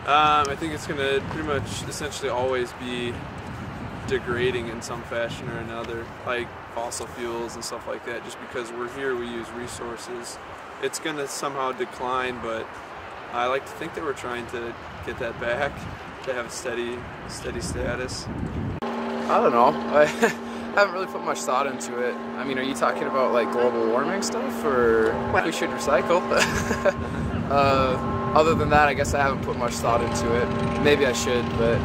I think it's going to pretty much essentially always be degrading in some fashion or another, like fossil fuels and stuff like that. Just because we're here, we use resources. It's going to somehow decline, but I like to think that we're trying to get that back, to have a steady status. I don't know. I haven't really put much thought into it. I mean, are you talking about like global warming stuff, or we should recycle? Other than that, I guess I haven't put much thought into it. Maybe I should, but...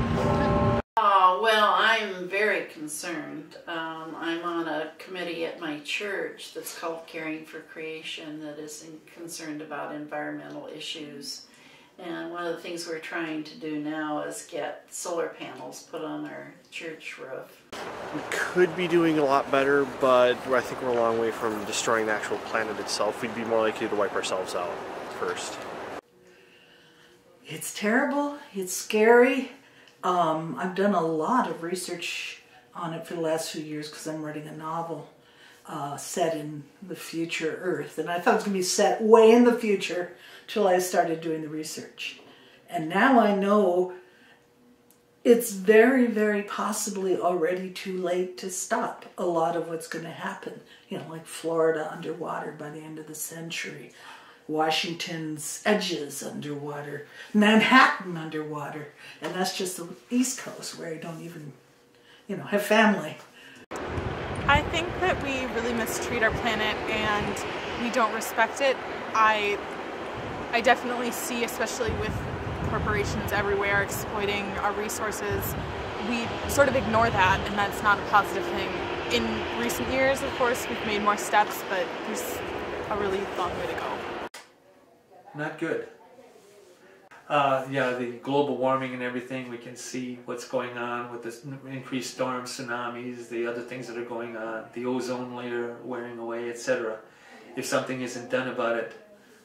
Well, I'm very concerned. I'm on a committee at my church that's called Caring for Creation that is concerned about environmental issues. And one of the things we're trying to do now is get solar panels put on our church roof. We could be doing a lot better, but I think we're a long way from destroying the actual planet itself. We'd be more likely to wipe ourselves out first. It's terrible. It's scary. I've done a lot of research on it for the last few years because I'm writing a novel set in the future Earth. And I thought it was going to be set way in the future till I started doing the research. And now I know it's very, very possibly already too late to stop a lot of what's going to happen. You know, like Florida underwater by the end of the century. Washington's edges underwater, Manhattan underwater, and that's just the East Coast where I don't even, have family. I think that we really mistreat our planet and we don't respect it. I definitely see, especially with corporations everywhere exploiting our resources, we sort of ignore that, and that's not a positive thing. In recent years, of course, we've made more steps, but there's a really long way to go. Not good. Yeah, the global warming and everything, we can see what's going on with this increased storms, tsunamis, the other things that are going on, the ozone layer wearing away, etc. If something isn't done about it,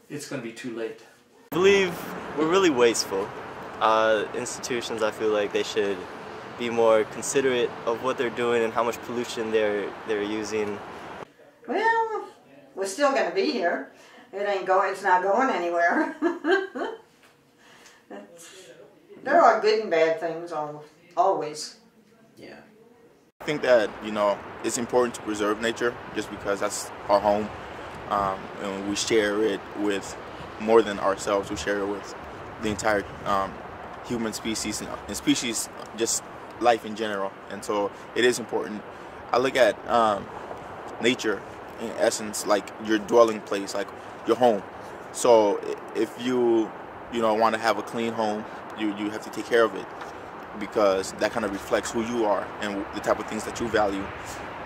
it's going to be too late. I believe we're really wasteful. Institutions, I feel like they should be more considerate of what they're doing and how much pollution they're using. Well, we're still going to be here. It's not going anywhere. There are good and bad things always. Yeah. I think that, it's important to preserve nature just because that's our home. And we share it with more than ourselves. We share it with the entire human species and species, just life in general. And so it is important. I look at nature in essence like your dwelling place, like your home. So if you want to have a clean home, you have to take care of it, because that kind of reflects who you are and the type of things that you value.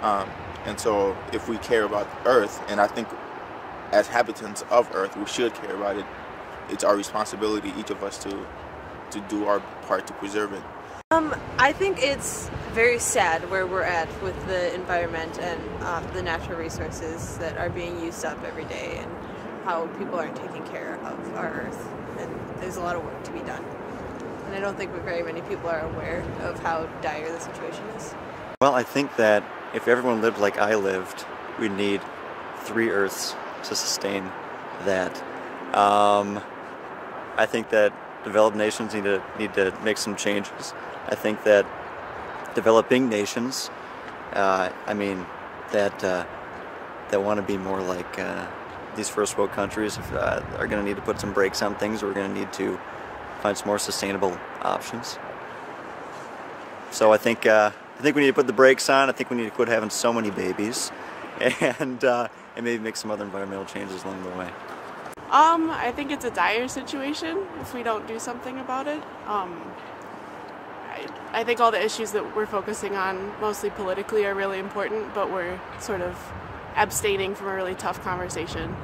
And so if we care about Earth, and I think as habitants of Earth we should care about it, it's our responsibility, each of us, to do our part to preserve it. I think it's very sad where we're at with the environment and the natural resources that are being used up every day, and how people aren't taking care of our Earth, and there's a lot of work to be done. And I don't think very many people are aware of how dire the situation is. Well, I think that if everyone lived like I lived, we'd need 3 Earths to sustain that. I think that developed nations need to make some changes. I think that developing nations, that want to be more like these first world countries, are going to need to put some brakes on things. We're going to need to find some more sustainable options. So I think we need to put the brakes on. I think we need to quit having so many babies, and maybe make some other environmental changes along the way. I think it's a dire situation if we don't do something about it. I think all the issues that we're focusing on, mostly politically, are really important, but we're sort of abstaining from a really tough conversation.